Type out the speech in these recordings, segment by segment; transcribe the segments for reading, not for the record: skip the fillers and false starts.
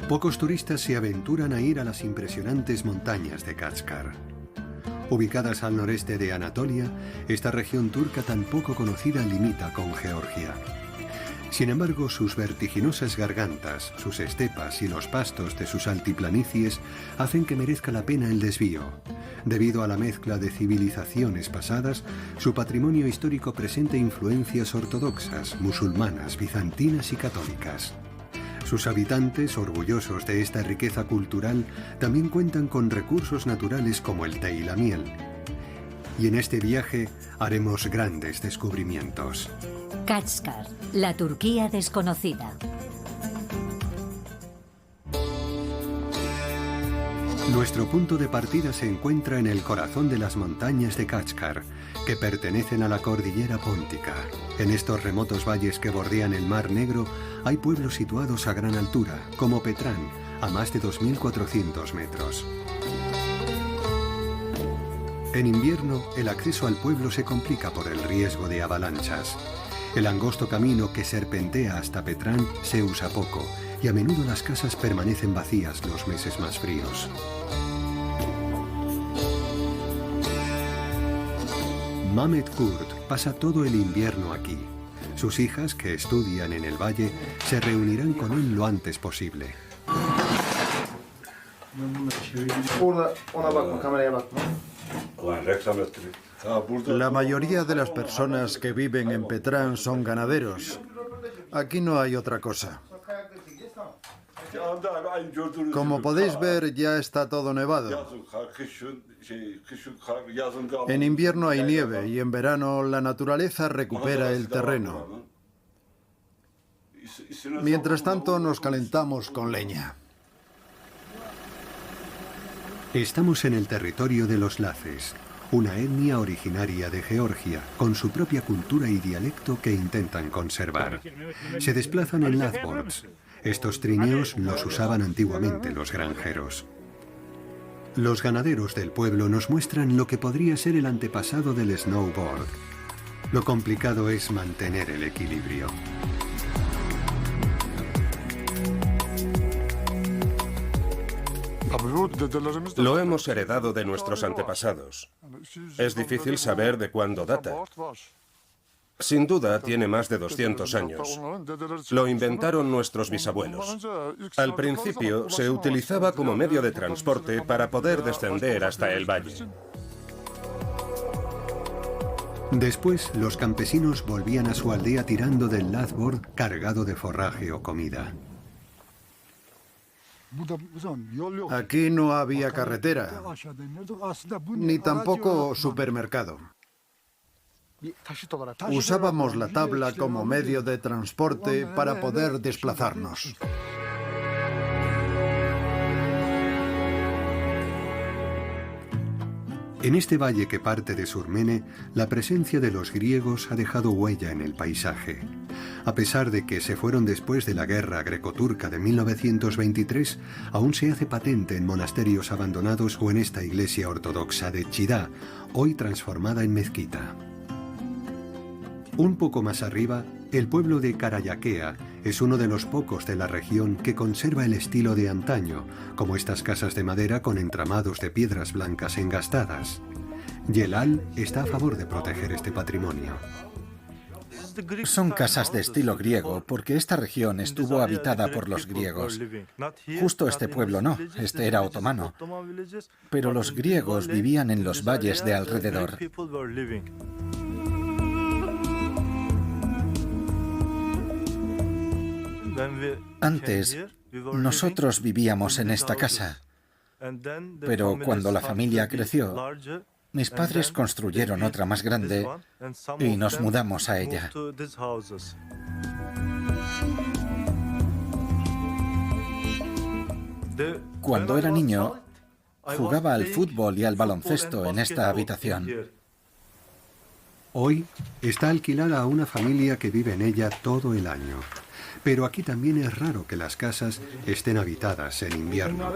Pocos turistas se aventuran a ir a las impresionantes montañas de Kashgar. Ubicadas al noreste de Anatolia, esta región turca tan poco conocida limita con Georgia. Sin embargo, sus vertiginosas gargantas, sus estepas y los pastos de sus altiplanicies hacen que merezca la pena el desvío. Debido a la mezcla de civilizaciones pasadas, su patrimonio histórico presenta influencias ortodoxas, musulmanas, bizantinas y católicas. Sus habitantes, orgullosos de esta riqueza cultural, también cuentan con recursos naturales como el té y la miel. Y en este viaje haremos grandes descubrimientos. Kashgar, la Turquía desconocida. Nuestro punto de partida se encuentra en el corazón de las montañas de Kashgar, que pertenecen a la cordillera Póntica. En estos remotos valles que bordean el Mar Negro hay pueblos situados a gran altura, como Petrán, a más de 2.400 metros. En invierno, el acceso al pueblo se complica por el riesgo de avalanchas. El angosto camino que serpentea hasta Petrán se usa poco y a menudo las casas permanecen vacías los meses más fríos. Mehmet Kurt pasa todo el invierno aquí. Sus hijas, que estudian en el valle, se reunirán con él lo antes posible. La mayoría de las personas que viven en Petrán son ganaderos. Aquí no hay otra cosa. Como podéis ver, ya está todo nevado. En invierno hay nieve y en verano la naturaleza recupera el terreno. Mientras tanto, nos calentamos con leña. Estamos en el territorio de los Laces, una etnia originaria de Georgia, con su propia cultura y dialecto que intentan conservar. Se desplazan en lazboards. Estos trineos los usaban antiguamente los granjeros. Los ganaderos del pueblo nos muestran lo que podría ser el antepasado del snowboard. Lo complicado es mantener el equilibrio. Lo hemos heredado de nuestros antepasados. Es difícil saber de cuándo data. Sin duda tiene más de 200 años. Lo inventaron nuestros bisabuelos. Al principio se utilizaba como medio de transporte para poder descender hasta el valle. Después, los campesinos volvían a su aldea tirando del lazboard cargado de forraje o comida. Aquí no había carretera, ni tampoco supermercado. Usábamos la tabla como medio de transporte para poder desplazarnos. En este valle que parte de Surmene, la presencia de los griegos ha dejado huella en el paisaje. A pesar de que se fueron después de la guerra greco-turca de 1923, aún se hace patente en monasterios abandonados o en esta iglesia ortodoxa de Chidá, hoy transformada en mezquita. Un poco más arriba, el pueblo de Karayakea es uno de los pocos de la región que conserva el estilo de antaño, como estas casas de madera con entramados de piedras blancas engastadas. Yelal está a favor de proteger este patrimonio. Son casas de estilo griego porque esta región estuvo habitada por los griegos. Justo este pueblo no, este era otomano. Pero los griegos vivían en los valles de alrededor. Antes, nosotros vivíamos en esta casa, pero cuando la familia creció, mis padres construyeron otra más grande y nos mudamos a ella. Cuando era niño, jugaba al fútbol y al baloncesto en esta habitación. Hoy está alquilada a una familia que vive en ella todo el año. Pero aquí también es raro que las casas estén habitadas en invierno.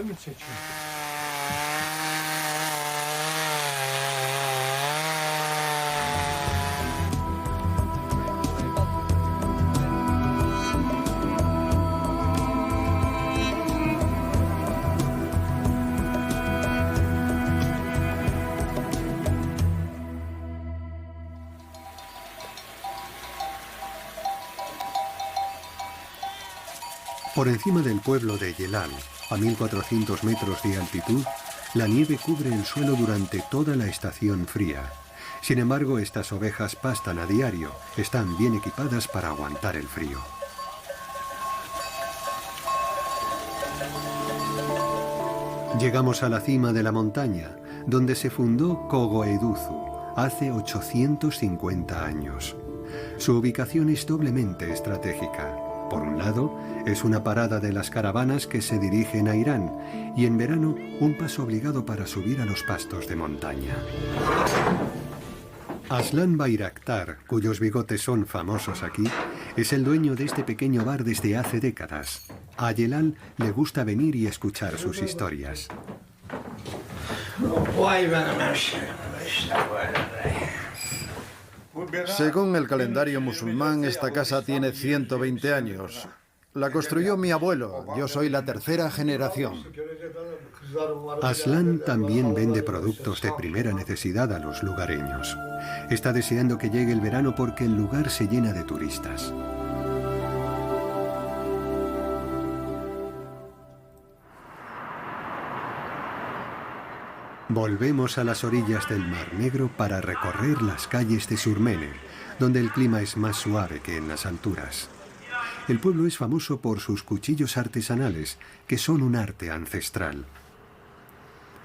Por encima del pueblo de Yelal, a 1400 metros de altitud, la nieve cubre el suelo durante toda la estación fría. Sin embargo, estas ovejas pastan a diario, están bien equipadas para aguantar el frío. Llegamos a la cima de la montaña, donde se fundó Kogoeduzu, hace 850 años. Su ubicación es doblemente estratégica. Por un lado, es una parada de las caravanas que se dirigen a Irán y en verano un paso obligado para subir a los pastos de montaña. Aslan Bayraktar, cuyos bigotes son famosos aquí, es el dueño de este pequeño bar desde hace décadas. A Yelal le gusta venir y escuchar sus historias. Según el calendario musulmán, esta casa tiene 120 años. La construyó mi abuelo. Yo soy la tercera generación. Aslan también vende productos de primera necesidad a los lugareños. Está deseando que llegue el verano porque el lugar se llena de turistas. Volvemos a las orillas del Mar Negro para recorrer las calles de Surmene, donde el clima es más suave que en las alturas. El pueblo es famoso por sus cuchillos artesanales, que son un arte ancestral.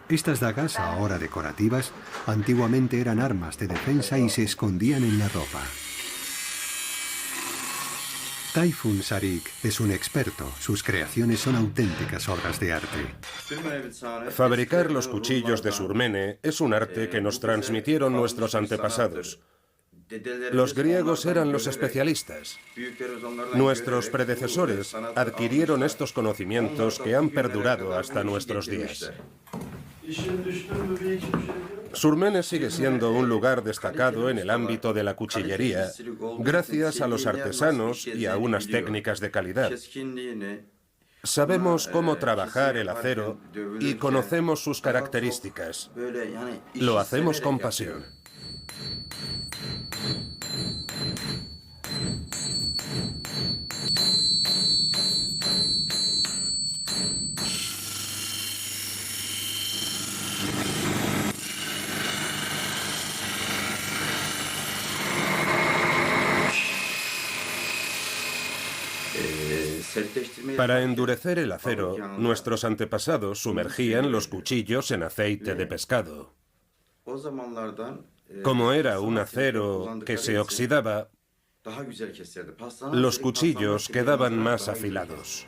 Estas dagas, ahora decorativas, antiguamente eran armas de defensa y se escondían en la ropa. Tayfun Sarik es un experto. Sus creaciones son auténticas obras de arte. Fabricar los cuchillos de Surmene es un arte que nos transmitieron nuestros antepasados. Los griegos eran los especialistas. Nuestros predecesores adquirieron estos conocimientos que han perdurado hasta nuestros días. Surmene sigue siendo un lugar destacado en el ámbito de la cuchillería, gracias a los artesanos y a unas técnicas de calidad. Sabemos cómo trabajar el acero y conocemos sus características. Lo hacemos con pasión. Para endurecer el acero, nuestros antepasados sumergían los cuchillos en aceite de pescado. Como era un acero que se oxidaba, los cuchillos quedaban más afilados.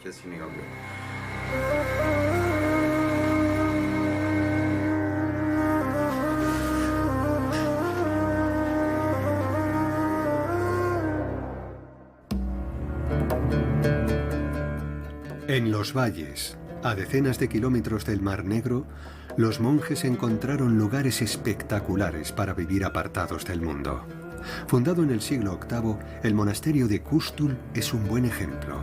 En los valles, a decenas de kilómetros del Mar Negro, los monjes encontraron lugares espectaculares para vivir apartados del mundo. Fundado en el siglo VIII, el monasterio de Kustul es un buen ejemplo.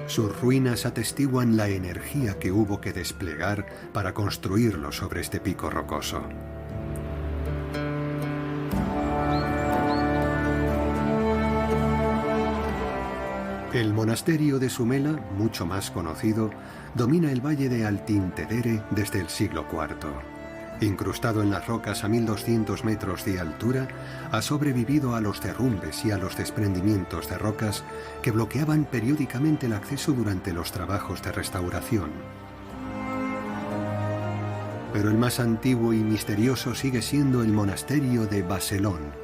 Sus ruinas atestiguan la energía que hubo que desplegar para construirlo sobre este pico rocoso. El monasterio de Sumela, mucho más conocido, domina el valle de Altintedere desde el siglo IV. Incrustado en las rocas a 1200 metros de altura, ha sobrevivido a los derrumbes y a los desprendimientos de rocas que bloqueaban periódicamente el acceso durante los trabajos de restauración. Pero el más antiguo y misterioso sigue siendo el monasterio de Baselón.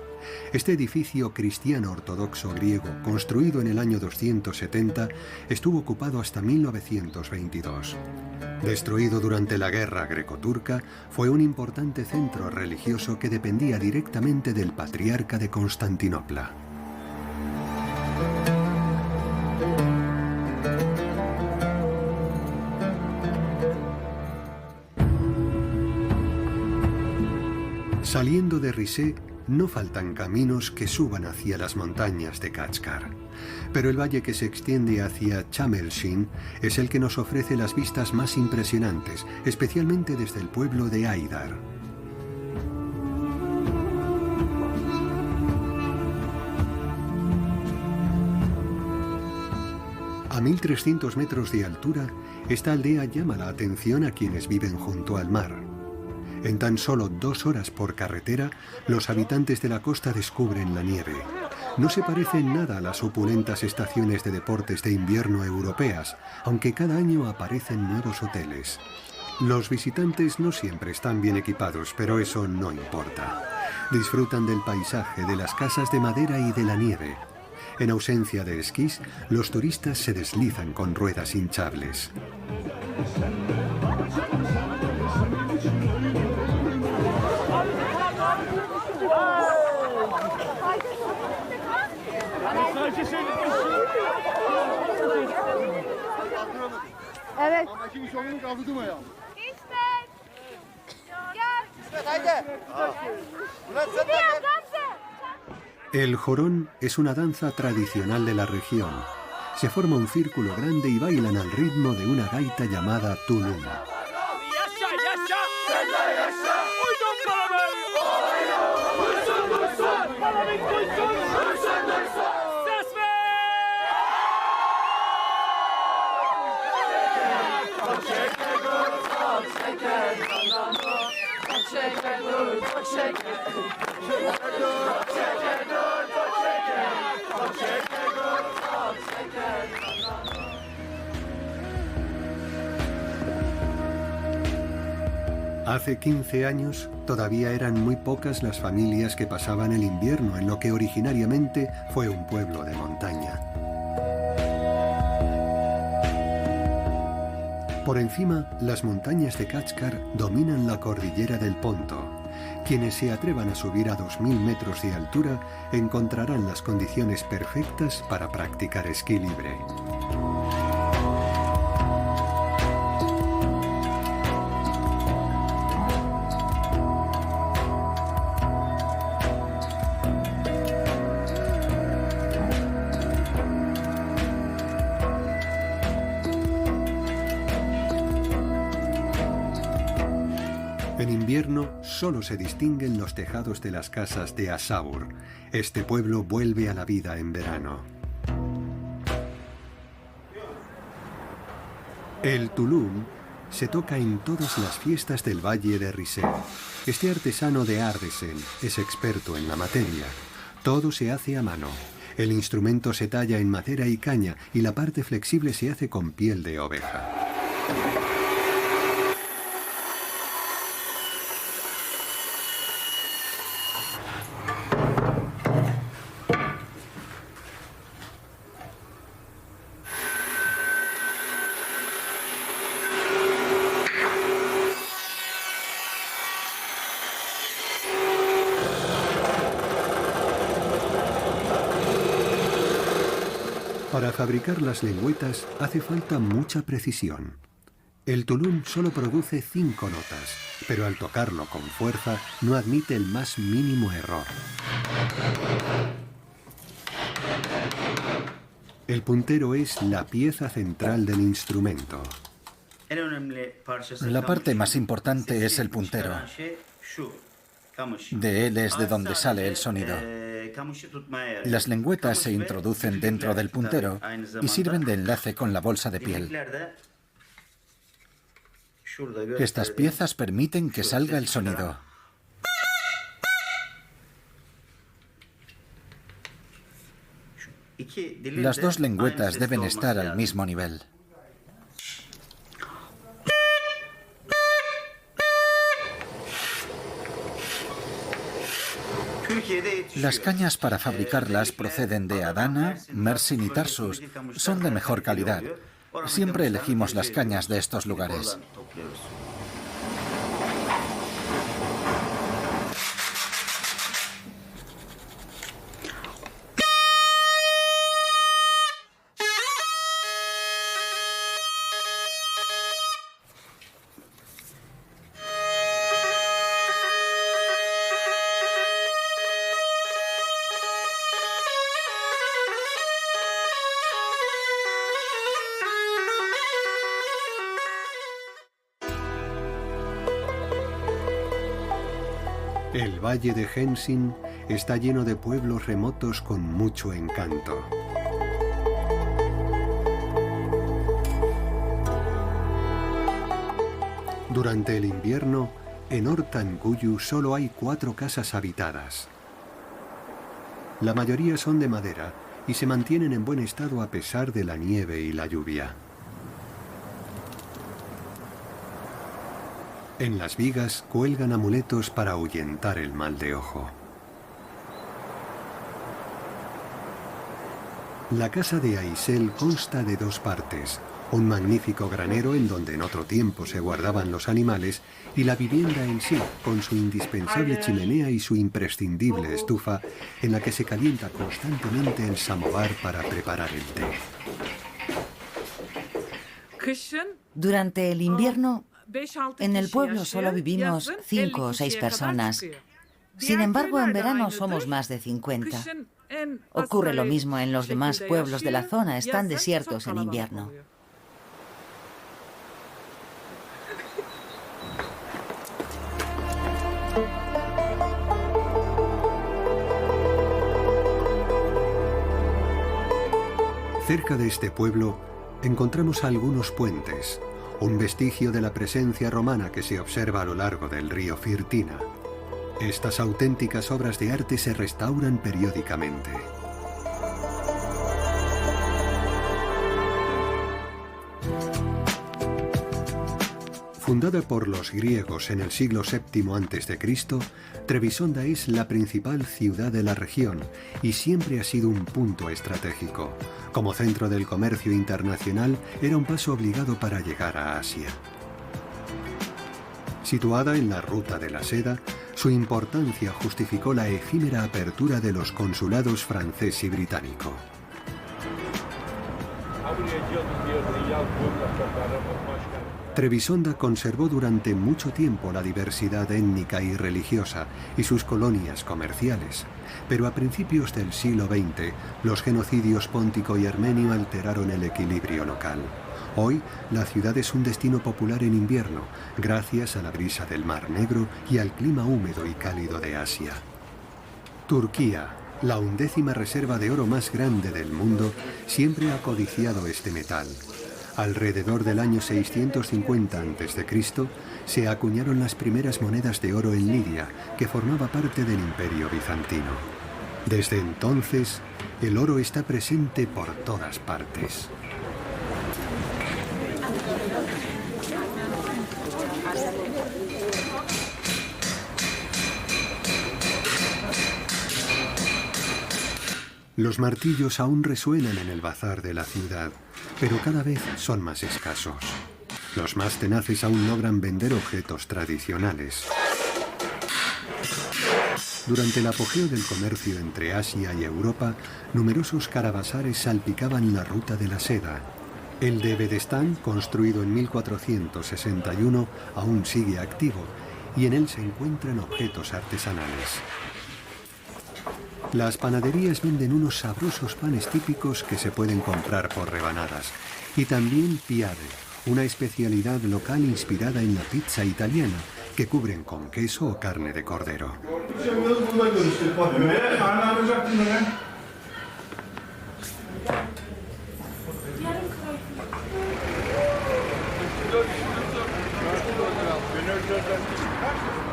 Este edificio cristiano ortodoxo griego, construido en el año 270, estuvo ocupado hasta 1922. Destruido durante la guerra greco-turca, fue un importante centro religioso que dependía directamente del patriarca de Constantinopla. Saliendo de Risé, no faltan caminos que suban hacia las montañas de Kachkar. Pero el valle que se extiende hacia Chamelshin es el que nos ofrece las vistas más impresionantes, especialmente desde el pueblo de Aydar. A 1300 metros de altura, esta aldea llama la atención a quienes viven junto al mar. En tan solo 2 horas por carretera, los habitantes de la costa descubren la nieve. No se parece en nada a las opulentas estaciones de deportes de invierno europeas, aunque cada año aparecen nuevos hoteles. Los visitantes no siempre están bien equipados, pero eso no importa. Disfrutan del paisaje, de las casas de madera y de la nieve. En ausencia de esquís, los turistas se deslizan con ruedas hinchables. El jorón es una danza tradicional de la región. Se forma un círculo grande y bailan al ritmo de una gaita llamada tulum. Hace 15 años, todavía eran muy pocas las familias que pasaban el invierno en lo que originariamente fue un pueblo de montaña. Por encima, las montañas de Kashgar dominan la cordillera del Ponto. Quienes se atrevan a subir a 2000 metros de altura encontrarán las condiciones perfectas para practicar esquí libre. En invierno solo se distinguen los tejados de las casas de Asabur. Este pueblo vuelve a la vida en verano. El tulum se toca en todas las fiestas del Valle de Risén. Este artesano de Ardesen es experto en la materia. Todo se hace a mano. El instrumento se talla en madera y caña y la parte flexible se hace con piel de oveja. Para fabricar las lengüetas hace falta mucha precisión. El tulum solo produce 5 notas, pero al tocarlo con fuerza no admite el más mínimo error. El puntero es la pieza central del instrumento. La parte más importante es el puntero. De él es de donde sale el sonido. Las lengüetas se introducen dentro del puntero y sirven de enlace con la bolsa de piel. Estas piezas permiten que salga el sonido. Las 2 lengüetas deben estar al mismo nivel. Las cañas para fabricarlas proceden de Adana, Mersin y Tarsus. Son de mejor calidad. Siempre elegimos las cañas de estos lugares. El valle de Hemsin está lleno de pueblos remotos con mucho encanto. Durante el invierno, en Ortancülü solo hay 4 casas habitadas. La mayoría son de madera y se mantienen en buen estado a pesar de la nieve y la lluvia. En las vigas cuelgan amuletos para ahuyentar el mal de ojo. La casa de Aysel consta de 2 partes, un magnífico granero en donde en otro tiempo se guardaban los animales y la vivienda en sí, con su indispensable chimenea y su imprescindible estufa en la que se calienta constantemente el samovar para preparar el té. Durante el invierno, en el pueblo solo vivimos 5 o 6 personas. Sin embargo, en verano somos más de 50. Ocurre lo mismo en los demás pueblos de la zona, están desiertos en invierno. Cerca de este pueblo encontramos algunos puentes, un vestigio de la presencia romana que se observa a lo largo del río Firtina. Estas auténticas obras de arte se restauran periódicamente. Fundada por los griegos en el siglo VII a.C., Trebisonda es la principal ciudad de la región y siempre ha sido un punto estratégico. Como centro del comercio internacional, era un paso obligado para llegar a Asia. Situada en la ruta de la seda, su importancia justificó la efímera apertura de los consulados francés y británico. Trebisonda conservó durante mucho tiempo la diversidad étnica y religiosa y sus colonias comerciales, pero a principios del siglo XX los genocidios póntico y armenio alteraron el equilibrio local. Hoy, la ciudad es un destino popular en invierno, gracias a la brisa del Mar Negro y al clima húmedo y cálido de Asia. Turquía, la 11ª reserva de oro más grande del mundo, siempre ha codiciado este metal. Alrededor del año 650 a.C., se acuñaron las primeras monedas de oro en Lidia, que formaba parte del Imperio bizantino. Desde entonces, el oro está presente por todas partes. Los martillos aún resuenan en el bazar de la ciudad, pero cada vez son más escasos. Los más tenaces aún logran vender objetos tradicionales. Durante el apogeo del comercio entre Asia y Europa, numerosos caravasares salpicaban la ruta de la seda. El de Bedestán, construido en 1461, aún sigue activo, y en él se encuentran objetos artesanales. Las panaderías venden unos sabrosos panes típicos que se pueden comprar por rebanadas. Y también piade, una especialidad local inspirada en la pizza italiana, que cubren con queso o carne de cordero.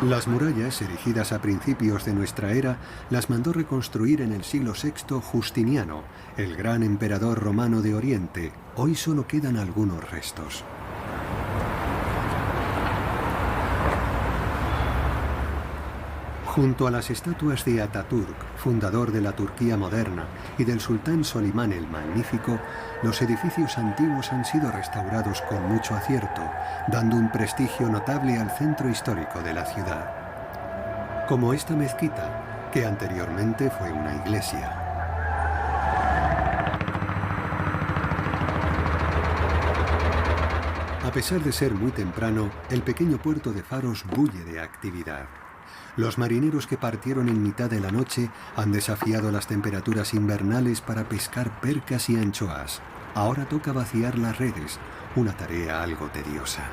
Las murallas, erigidas a principios de nuestra era, las mandó reconstruir en el siglo VI Justiniano, el gran emperador romano de Oriente. Hoy solo quedan algunos restos. Junto a las estatuas de Ataturk, fundador de la Turquía moderna, y del sultán Solimán el Magnífico, los edificios antiguos han sido restaurados con mucho acierto, dando un prestigio notable al centro histórico de la ciudad. Como esta mezquita, que anteriormente fue una iglesia. A pesar de ser muy temprano, el pequeño puerto de Faros bulle de actividad. Los marineros que partieron en mitad de la noche han desafiado las temperaturas invernales para pescar percas y anchoas. Ahora toca vaciar las redes, una tarea algo tediosa.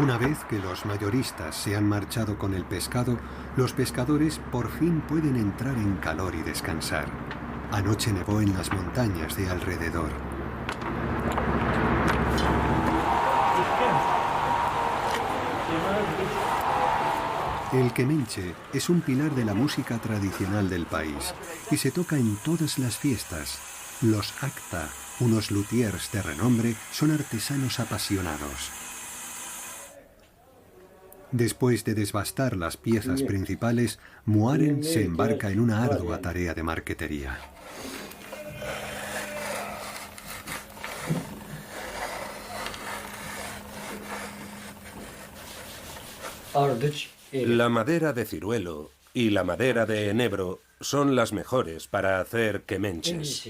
Una vez que los mayoristas se han marchado con el pescado, los pescadores por fin pueden entrar en calor y descansar. Anoche nevó en las montañas de alrededor. El kemenche es un pilar de la música tradicional del país y se toca en todas las fiestas. Los acta, unos luthiers de renombre, son artesanos apasionados. Después de desbastar las piezas principales, Muaren se embarca en una ardua tarea de marquetería. La madera de ciruelo y la madera de enebro son las mejores para hacer kemenches.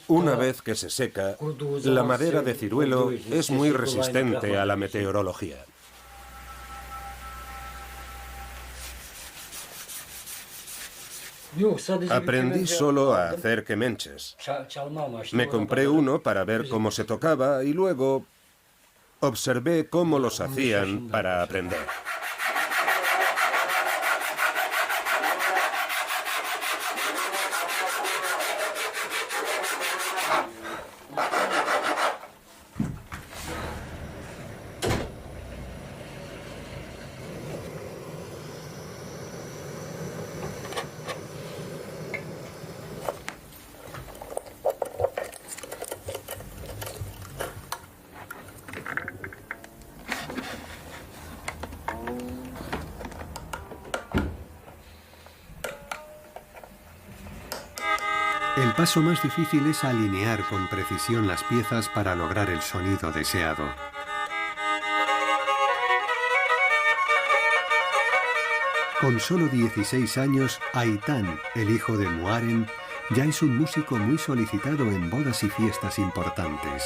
Una vez que se seca, la madera de ciruelo es muy resistente a la meteorología. Aprendí solo a hacer kemenches. Me compré uno para ver cómo se tocaba y luego observé cómo los hacían para aprender. El paso más difícil es alinear con precisión las piezas para lograr el sonido deseado. Con solo 16 años, Aitan, el hijo de Muaren, ya es un músico muy solicitado en bodas y fiestas importantes.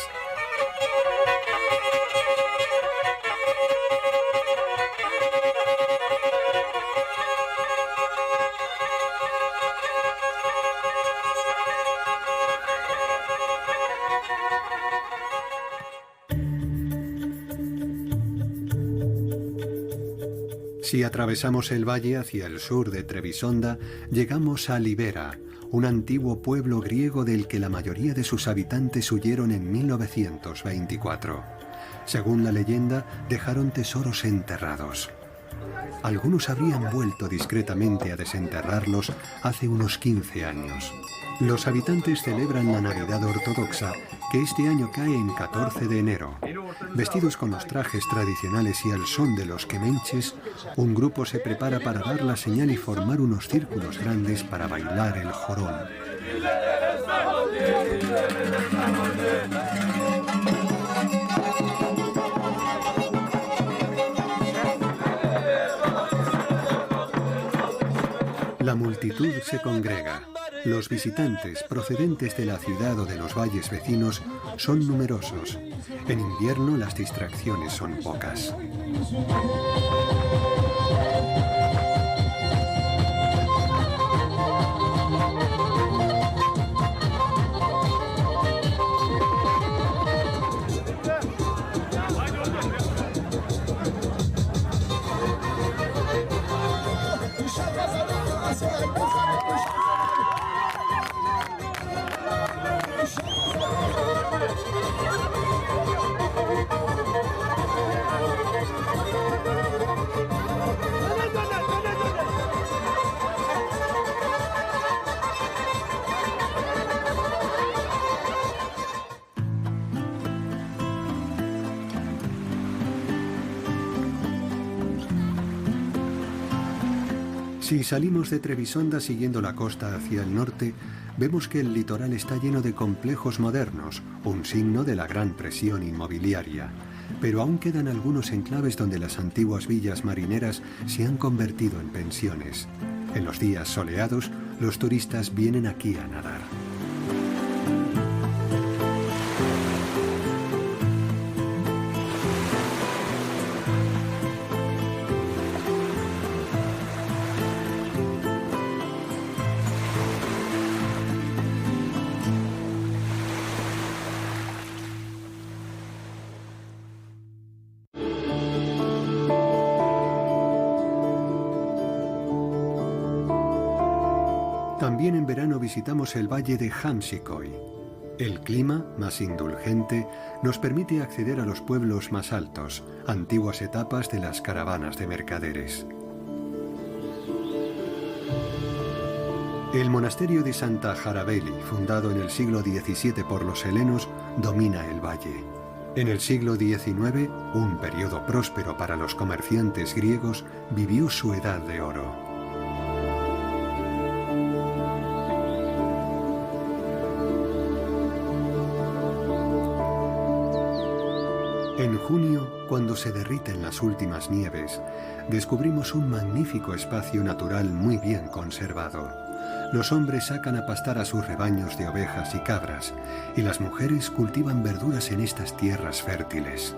Si atravesamos el valle hacia el sur de Trebisonda, llegamos a Libera, un antiguo pueblo griego del que la mayoría de sus habitantes huyeron en 1924. Según la leyenda, dejaron tesoros enterrados. Algunos habrían vuelto discretamente a desenterrarlos hace unos 15 años. Los habitantes celebran la Navidad ortodoxa, que este año cae en 14 de enero. Vestidos con los trajes tradicionales y al son de los kemenches, un grupo se prepara para dar la señal y formar unos círculos grandes para bailar el jorón. La multitud se congrega. Los visitantes procedentes de la ciudad o de los valles vecinos son numerosos. En invierno las distracciones son pocas. Si salimos de Trebisonda siguiendo la costa hacia el norte, vemos que el litoral está lleno de complejos modernos, un signo de la gran presión inmobiliaria. Pero aún quedan algunos enclaves donde las antiguas villas marineras se han convertido en pensiones. En los días soleados, los turistas vienen aquí a nadar. También en verano visitamos el valle de Hamsikoy. El clima, más indulgente, nos permite acceder a los pueblos más altos, antiguas etapas de las caravanas de mercaderes. El monasterio de Santa Jarabeli, fundado en el siglo XVII por los helenos, domina el valle. En el siglo XIX, un periodo próspero para los comerciantes griegos, vivió su edad de oro. En junio, cuando se derriten las últimas nieves, descubrimos un magnífico espacio natural muy bien conservado. Los hombres sacan a pastar a sus rebaños de ovejas y cabras, y las mujeres cultivan verduras en estas tierras fértiles.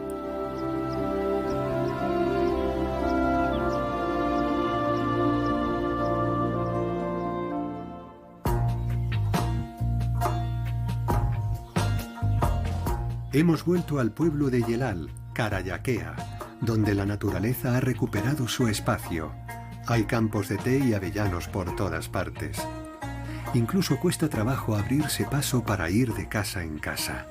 Hemos vuelto al pueblo de Yelal, Karayakea, donde la naturaleza ha recuperado su espacio. Hay campos de té y avellanos por todas partes. Incluso cuesta trabajo abrirse paso para ir de casa en casa.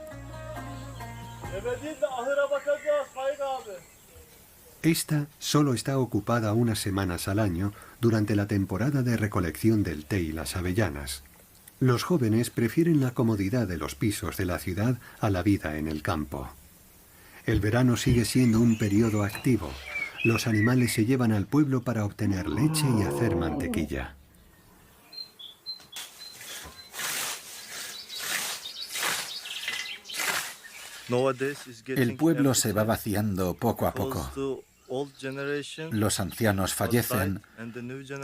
Esta solo está ocupada unas semanas al año durante la temporada de recolección del té y las avellanas. Los jóvenes prefieren la comodidad de los pisos de la ciudad a la vida en el campo. El verano sigue siendo un periodo activo. Los animales se llevan al pueblo para obtener leche y hacer mantequilla. El pueblo se va vaciando poco a poco. Los ancianos fallecen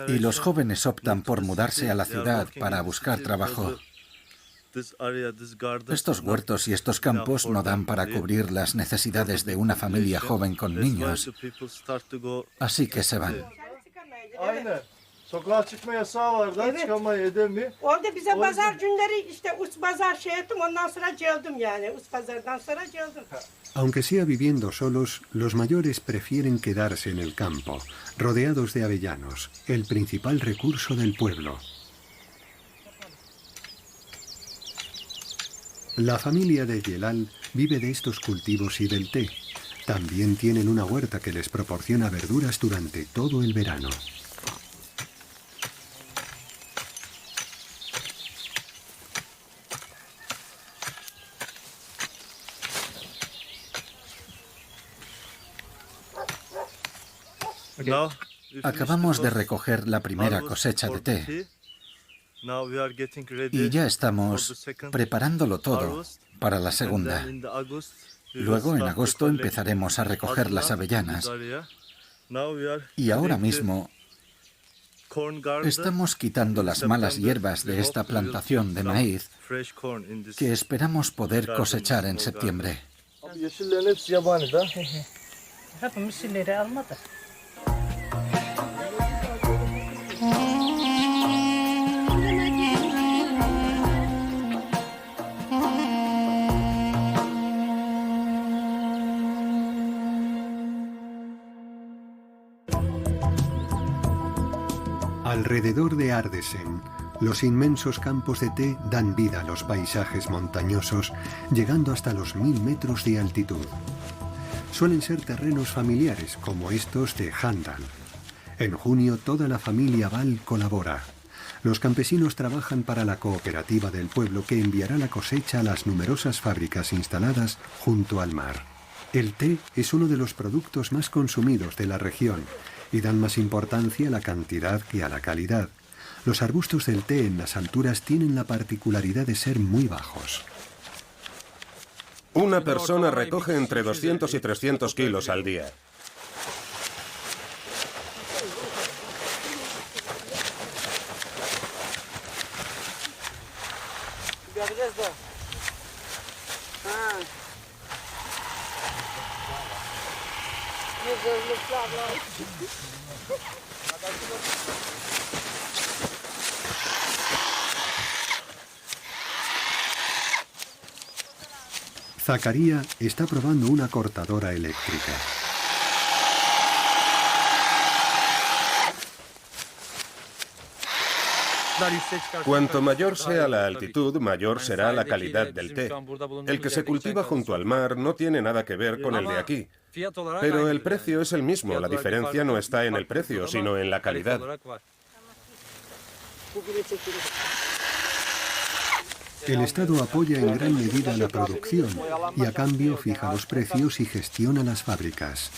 y los jóvenes optan por mudarse a la ciudad para buscar trabajo. Estos huertos y estos campos no dan para cubrir las necesidades de una familia joven con niños, así que se van. Sokağa çıkma yasağı vardı, çıkamayı edemiyor. Orada bize pazar günleri işte uç pazar şey ettim, ondan sonra geldim yani. Uç pazardan sonra geldim. Aunque sea viviendo solos, los mayores prefieren quedarse en el campo, rodeados de avellanos, el principal recurso del pueblo. La familia de Yelal vive de estos cultivos y del té. También tienen una huerta que les proporciona verduras durante todo el verano. Acabamos de recoger la primera cosecha de té y ya estamos preparándolo todo para la segunda. Luego, en agosto, empezaremos a recoger las avellanas. Y ahora mismo estamos quitando las malas hierbas de esta plantación de maíz que esperamos poder cosechar en septiembre. Alrededor de Ardesen, los inmensos campos de té dan vida a los paisajes montañosos, llegando hasta los 1000 metros de altitud. Suelen ser terrenos familiares, como estos de Handal. En junio, toda la familia Val colabora. Los campesinos trabajan para la cooperativa del pueblo que enviará la cosecha a las numerosas fábricas instaladas junto al mar. El té es uno de los productos más consumidos de la región y dan más importancia a la cantidad que a la calidad. Los arbustos del té en las alturas tienen la particularidad de ser muy bajos. Una persona recoge entre 200 y 300 kilos al día. Zacaría está probando una cortadora eléctrica. Cuanto mayor sea la altitud, mayor será la calidad del té. El que se cultiva junto al mar no tiene nada que ver con el de aquí. Pero el precio es el mismo, la diferencia no está en el precio, sino en la calidad. El Estado apoya en gran medida la producción y a cambio fija los precios y gestiona las fábricas.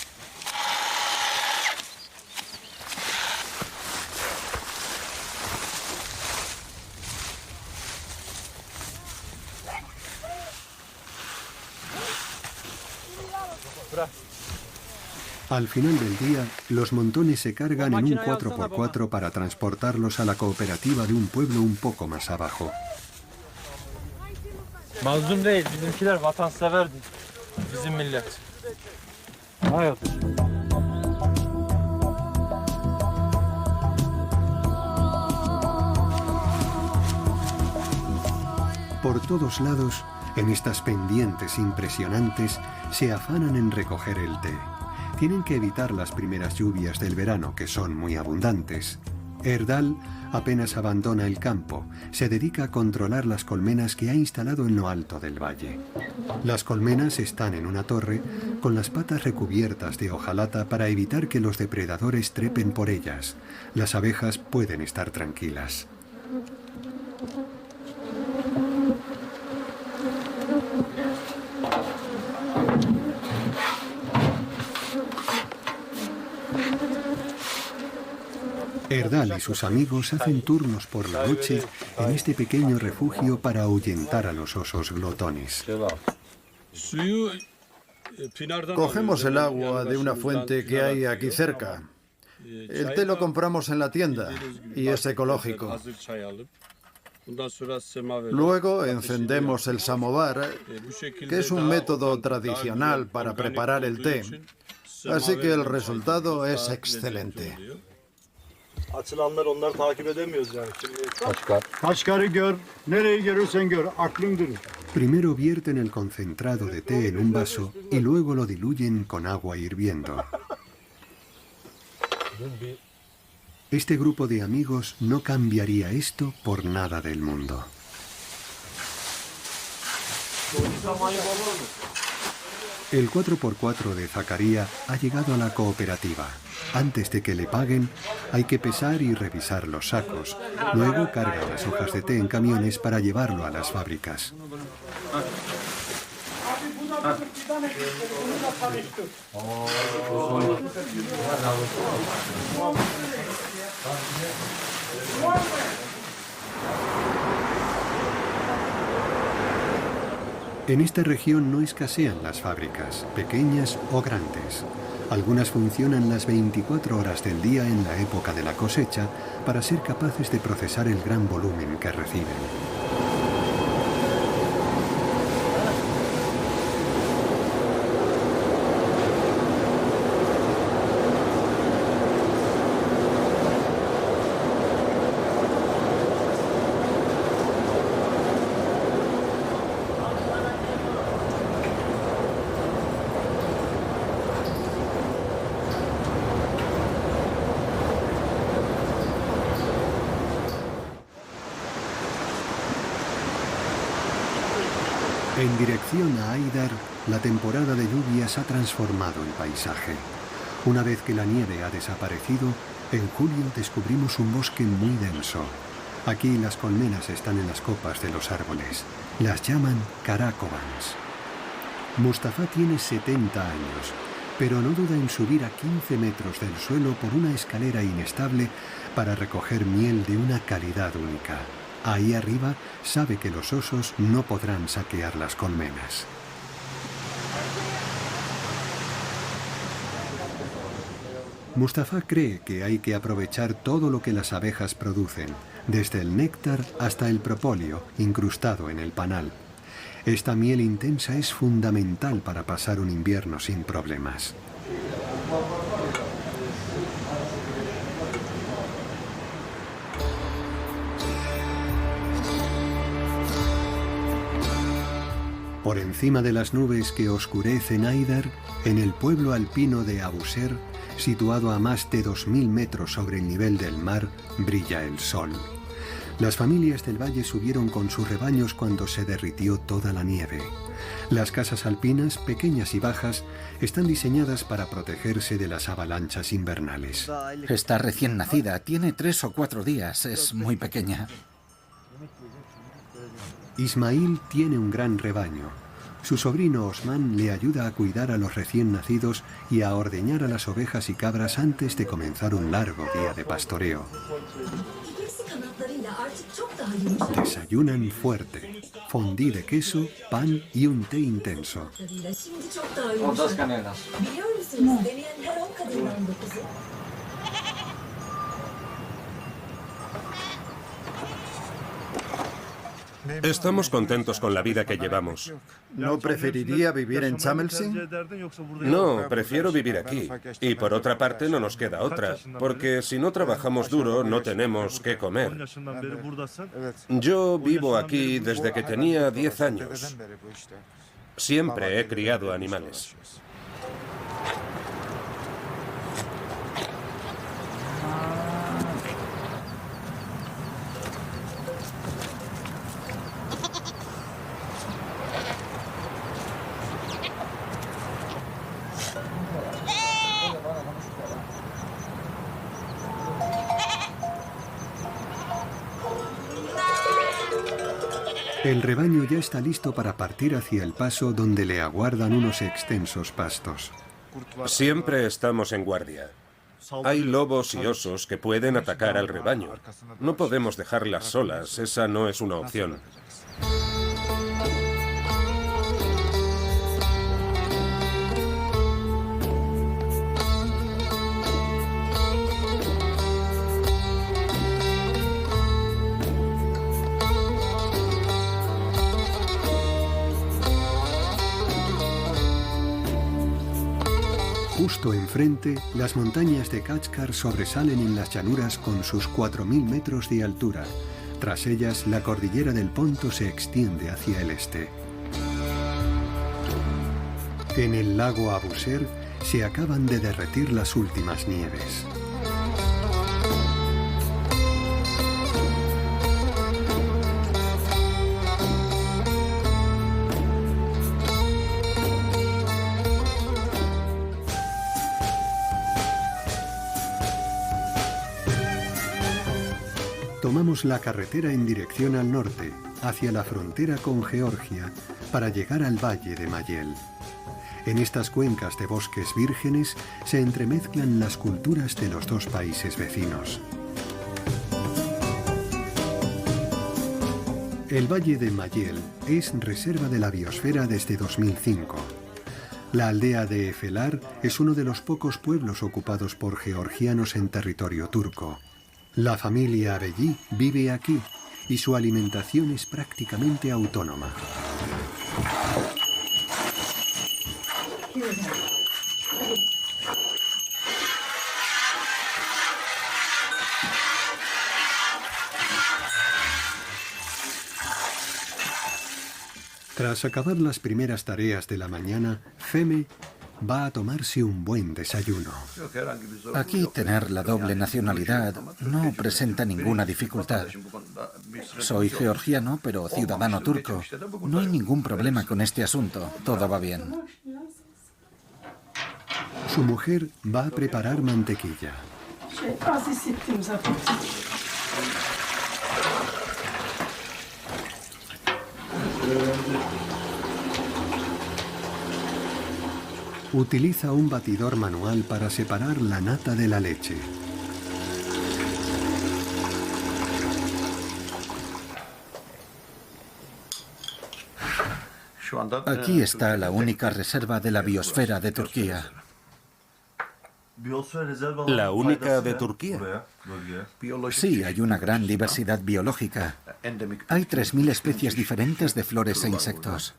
Al final del día, los montones se cargan en un 4x4 para transportarlos a la cooperativa de un pueblo un poco más abajo. Mazlum değil, bizimkiler vatanseverdi. Bizim millet. Hayat. Por todos lados, en estas pendientes impresionantes, se afanan en recoger el té. Tienen que evitar las primeras lluvias del verano, que son muy abundantes. Erdal apenas abandona el campo, se dedica a controlar las colmenas que ha instalado en lo alto del valle. Las colmenas están en una torre con las patas recubiertas de hojalata para evitar que los depredadores trepen por ellas. Las abejas pueden estar tranquilas. Erdal y sus amigos hacen turnos por la noche en este pequeño refugio para ahuyentar a los osos glotones. Cogemos el agua de una fuente que hay aquí cerca. El té lo compramos en la tienda y es ecológico. Luego encendemos el samovar, que es un método tradicional para preparar el té. Así que el resultado es excelente. Açılanlar onları takip edemiyoruz yani. Kaşgarı gör, nereyi görürsen gör, aklın durur. Primero vierten el concentrado de té en un vaso y luego lo diluyen con agua hirviendo. Este grupo de amigos no cambiaría esto por nada del mundo. El 4x4 de Zacaría ha llegado a la cooperativa. Antes de que le paguen, hay que pesar y revisar los sacos. Luego cargan las hojas de té en camiones para llevarlo a las fábricas. En esta región no escasean las fábricas, pequeñas o grandes. Algunas funcionan las 24 horas del día en la época de la cosecha para ser capaces de procesar el gran volumen que reciben. En dirección a Aydar, la temporada de lluvias ha transformado el paisaje. Una vez que la nieve ha desaparecido, en julio descubrimos un bosque muy denso. Aquí las colmenas están en las copas de los árboles. Las llaman carakovans. Mustafa tiene 70 años, pero no duda en subir a 15 metros del suelo por una escalera inestable para recoger miel de una calidad única. Ahí arriba sabe que los osos no podrán saquear las colmenas. Mustafa cree que hay que aprovechar todo lo que las abejas producen, desde el néctar hasta el propóleo incrustado en el panal. Esta miel intensa es fundamental para pasar un invierno sin problemas. Por encima de las nubes que oscurecen Aydar, en el pueblo alpino de Abuser, situado a más de 2000 metros sobre el nivel del mar, brilla el sol. Las familias del valle subieron con sus rebaños cuando se derritió toda la nieve. Las casas alpinas, pequeñas y bajas, están diseñadas para protegerse de las avalanchas invernales. Está recién nacida, tiene 3 o 4 días, es muy pequeña. Ismail tiene un gran rebaño. Su sobrino Osman le ayuda a cuidar a los recién nacidos y a ordeñar a las ovejas y cabras antes de comenzar un largo día de pastoreo. Desayunan fuerte, fondue de queso, pan y un té intenso. Estamos contentos con la vida que llevamos. ¿No preferiría vivir en Çamlıca? No, prefiero vivir aquí. Y por otra parte no nos queda otra, porque si no trabajamos duro no tenemos qué comer. Yo vivo aquí desde que tenía 10 años. Siempre he criado animales. El rebaño ya está listo para partir hacia el paso donde le aguardan unos extensos pastos. Siempre estamos en guardia. Hay lobos y osos que pueden atacar al rebaño. No podemos dejarlas solas, esa no es una opción. Justo enfrente, las montañas de Kachkar sobresalen en las llanuras con sus 4.000 metros de altura. Tras ellas, la cordillera del Ponto se extiende hacia el este. En el lago Abuser se acaban de derretir las últimas nieves. Tomamos la carretera en dirección al norte, hacia la frontera con Georgia, para llegar al valle de Mayel. En estas cuencas de bosques vírgenes se entremezclan las culturas de los dos países vecinos. El valle de Mayel es reserva de la biosfera desde 2005. La aldea de Efelar es uno de los pocos pueblos ocupados por georgianos en territorio turco. La familia Abelli vive aquí y su alimentación es prácticamente autónoma. Tras acabar las primeras tareas de la mañana, Feme va a tomarse un buen desayuno. Aquí tener la doble nacionalidad no presenta ninguna dificultad. Soy georgiano, pero ciudadano turco. No hay ningún problema con este asunto. Todo va bien. Su mujer va a preparar mantequilla. Utiliza un batidor manual para separar la nata de la leche. Aquí está la única reserva de la biosfera de Turquía. ¿La única de Turquía? Sí, hay una gran diversidad biológica. Hay 3.000 especies diferentes de flores e insectos.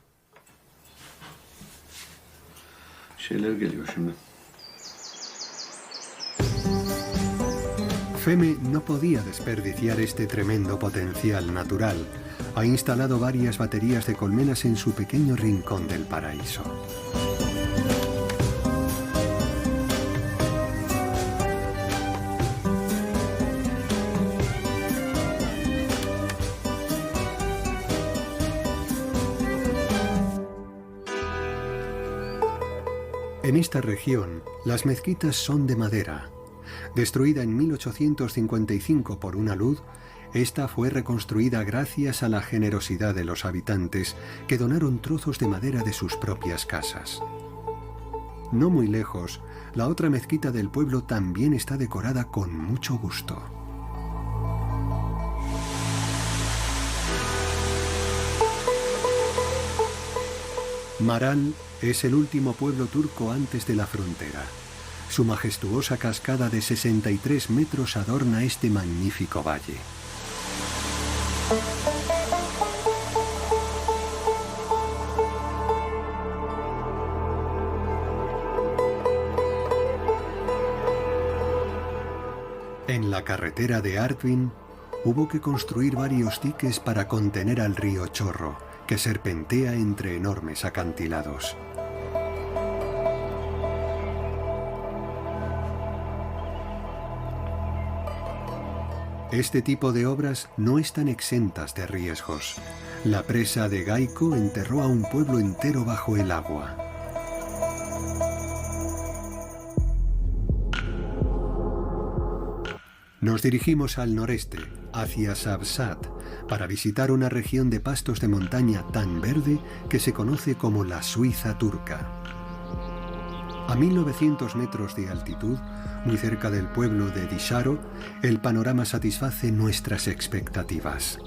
Feme no podía desperdiciar este tremendo potencial natural. Ha instalado varias baterías de colmenas en su pequeño rincón del paraíso. En esta región, las mezquitas son de madera. Destruida en 1855 por una alud, esta fue reconstruida gracias a la generosidad de los habitantes que donaron trozos de madera de sus propias casas. No muy lejos, la otra mezquita del pueblo también está decorada con mucho gusto. Maral es el último pueblo turco antes de la frontera. Su majestuosa cascada de 63 metros adorna este magnífico valle. En la carretera de Artvin hubo que construir varios diques para contener al río Chorro, que serpentea entre enormes acantilados. Este tipo de obras no están exentas de riesgos. La presa de Gaico enterró a un pueblo entero bajo el agua. Nos dirigimos al noreste, hacia Savsat, para visitar una región de pastos de montaña tan verde que se conoce como la Suiza turca. A 1900 metros de altitud, muy cerca del pueblo de Disharo, el panorama satisface nuestras expectativas.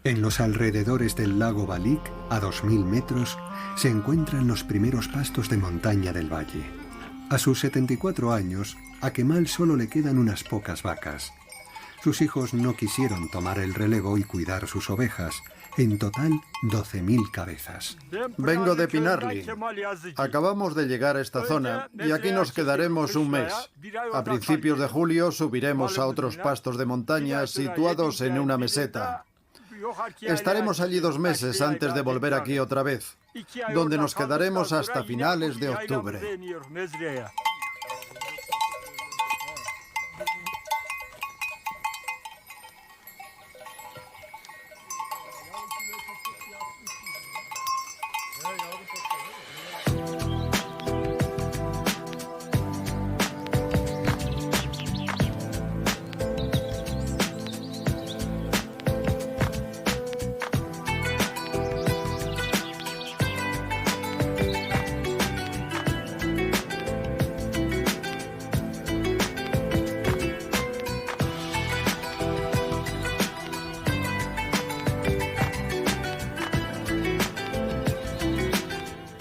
En los alrededores del lago Balik, a 2000 metros, se encuentran los primeros pastos de montaña del valle. A sus 74 años, a Kemal solo le quedan unas pocas vacas. Sus hijos no quisieron tomar el relevo y cuidar sus ovejas. En total, 12.000 cabezas. Vengo de Pinarli. Acabamos de llegar a esta zona y aquí nos quedaremos un mes. A principios de julio subiremos a otros pastos de montaña situados en una meseta. Estaremos allí 2 meses antes de volver aquí otra vez, donde nos quedaremos hasta finales de octubre.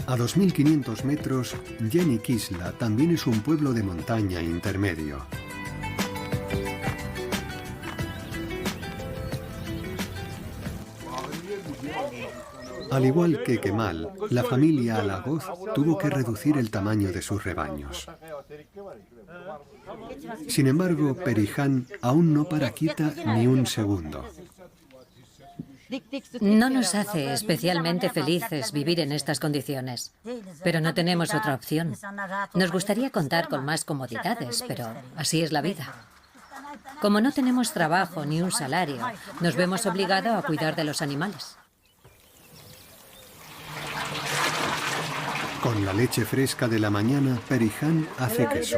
A 2.500 metros, Yenikisla también es un pueblo de montaña intermedio. Al igual que Kemal, la familia Alagoz tuvo que reducir el tamaño de sus rebaños. Sin embargo, Perihan aún no para quieta ni un segundo. No nos hace especialmente felices vivir en estas condiciones, pero no tenemos otra opción. Nos gustaría contar con más comodidades, pero así es la vida. Como no tenemos trabajo ni un salario, nos vemos obligados a cuidar de los animales. Con la leche fresca de la mañana, Perihan hace queso.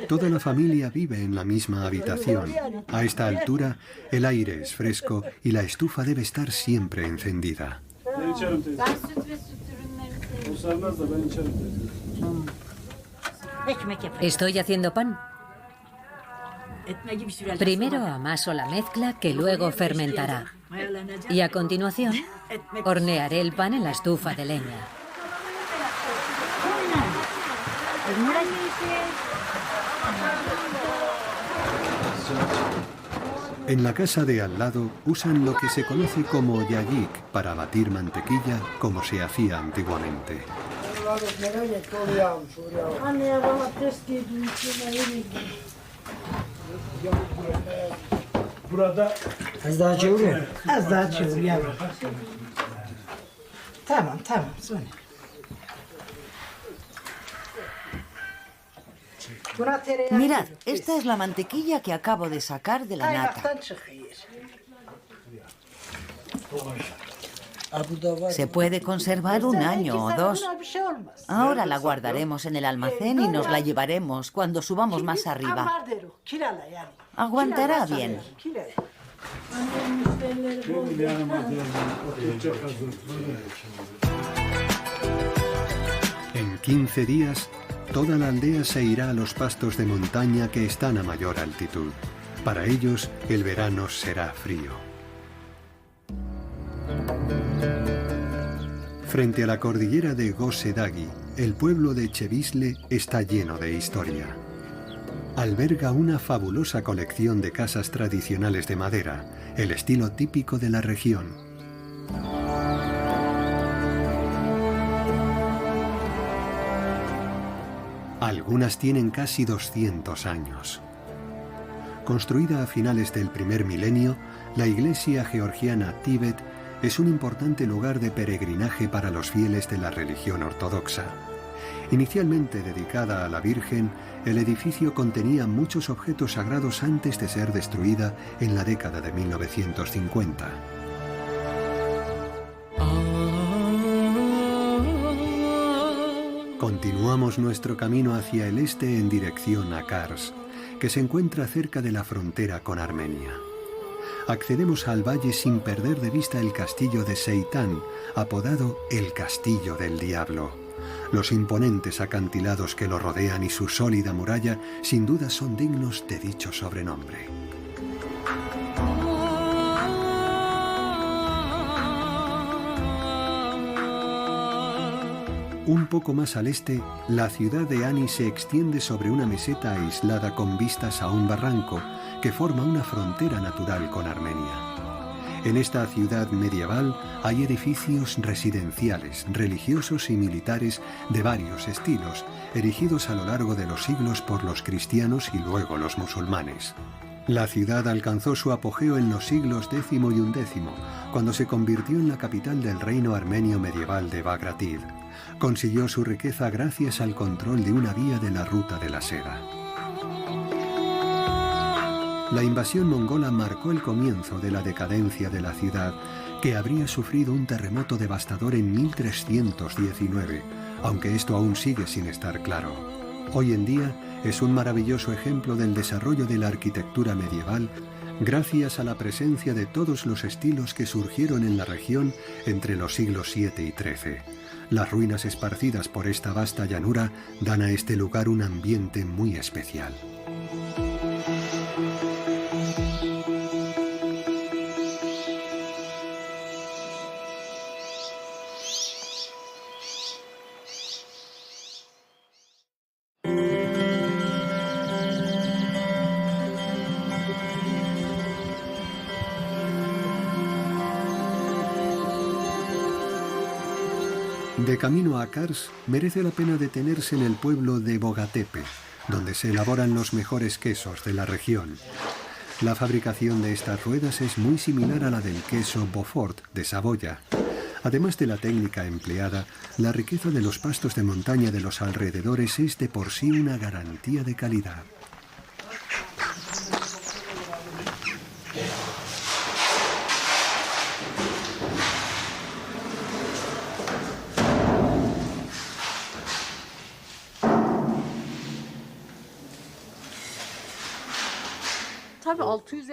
Toda la familia vive en la misma habitación. A esta altura, el aire es fresco y la estufa debe estar siempre encendida. Estoy haciendo pan. Primero amaso la mezcla que luego fermentará. Y a continuación, hornearé el pan en la estufa de leña. En la casa de al lado usan lo que se conoce como yayik para batir mantequilla como se hacía antiguamente. Mirad, esta es la mantequilla que acabo de sacar de la nata. Se puede conservar 1 año o 2. Ahora la guardaremos en el almacén y nos la llevaremos cuando subamos más arriba. Aguantará bien. En 15 días, toda la aldea se irá a los pastos de montaña que están a mayor altitud. Para ellos, el verano será frío. Frente a la cordillera de Gosedagi, el pueblo de Chevisle está lleno de historia. Alberga una fabulosa colección de casas tradicionales de madera, el estilo típico de la región. Algunas tienen casi 200 años. Construida a finales del primer milenio, la iglesia georgiana Tíbet es un importante lugar de peregrinaje para los fieles de la religión ortodoxa. Inicialmente dedicada a la Virgen, el edificio contenía muchos objetos sagrados antes de ser destruida en la década de 1950. Continuamos nuestro camino hacia el este en dirección a Kars, que se encuentra cerca de la frontera con Armenia. Accedemos al valle sin perder de vista el castillo de Seitán, apodado el Castillo del Diablo. Los imponentes acantilados que lo rodean y su sólida muralla sin duda son dignos de dicho sobrenombre. Un poco más al este, la ciudad de Ani se extiende sobre una meseta aislada con vistas a un barranco que forma una frontera natural con Armenia. En esta ciudad medieval hay edificios residenciales, religiosos y militares de varios estilos, erigidos a lo largo de los siglos por los cristianos y luego los musulmanes. La ciudad alcanzó su apogeo en los siglos X y XI, cuando se convirtió en la capital del reino armenio medieval de Bagratid. Consiguió su riqueza gracias al control de una vía de la ruta de la seda. La invasión mongola marcó el comienzo de la decadencia de la ciudad, que habría sufrido un terremoto devastador en 1319, aunque esto aún sigue sin estar claro. Hoy en día es un maravilloso ejemplo del desarrollo de la arquitectura medieval, gracias a la presencia de todos los estilos que surgieron en la región entre los siglos VII y XIII. Las ruinas esparcidas por esta vasta llanura dan a este lugar un ambiente muy especial. De camino a Kars, merece la pena detenerse en el pueblo de Bogatepe, donde se elaboran los mejores quesos de la región. La fabricación de estas ruedas es muy similar a la del queso Beaufort de Saboya. Además de la técnica empleada, la riqueza de los pastos de montaña de los alrededores es de por sí una garantía de calidad.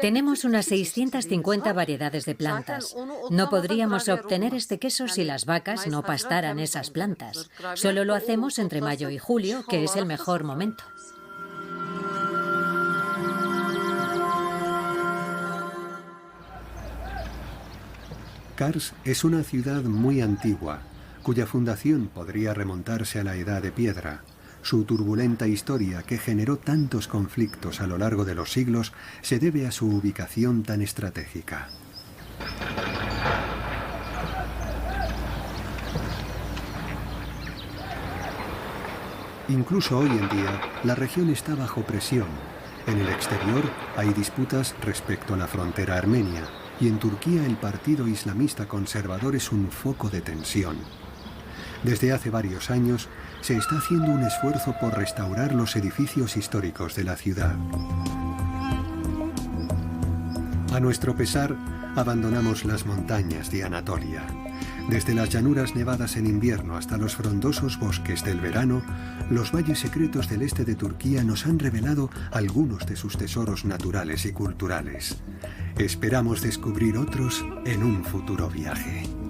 Tenemos unas 650 variedades de plantas. No podríamos obtener este queso si las vacas no pastaran esas plantas. Solo lo hacemos entre mayo y julio, que es el mejor momento. Kars es una ciudad muy antigua, cuya fundación podría remontarse a la Edad de Piedra. Su turbulenta historia, que generó tantos conflictos a lo largo de los siglos, se debe a su ubicación tan estratégica. Incluso hoy en día, la región está bajo presión. En el exterior hay disputas respecto a la frontera armenia, y en Turquía el partido islamista conservador es un foco de tensión. Desde hace varios años, se está haciendo un esfuerzo por restaurar los edificios históricos de la ciudad. A nuestro pesar, abandonamos las montañas de Anatolia. Desde las llanuras nevadas en invierno hasta los frondosos bosques del verano, los valles secretos del este de Turquía nos han revelado algunos de sus tesoros naturales y culturales. Esperamos descubrir otros en un futuro viaje.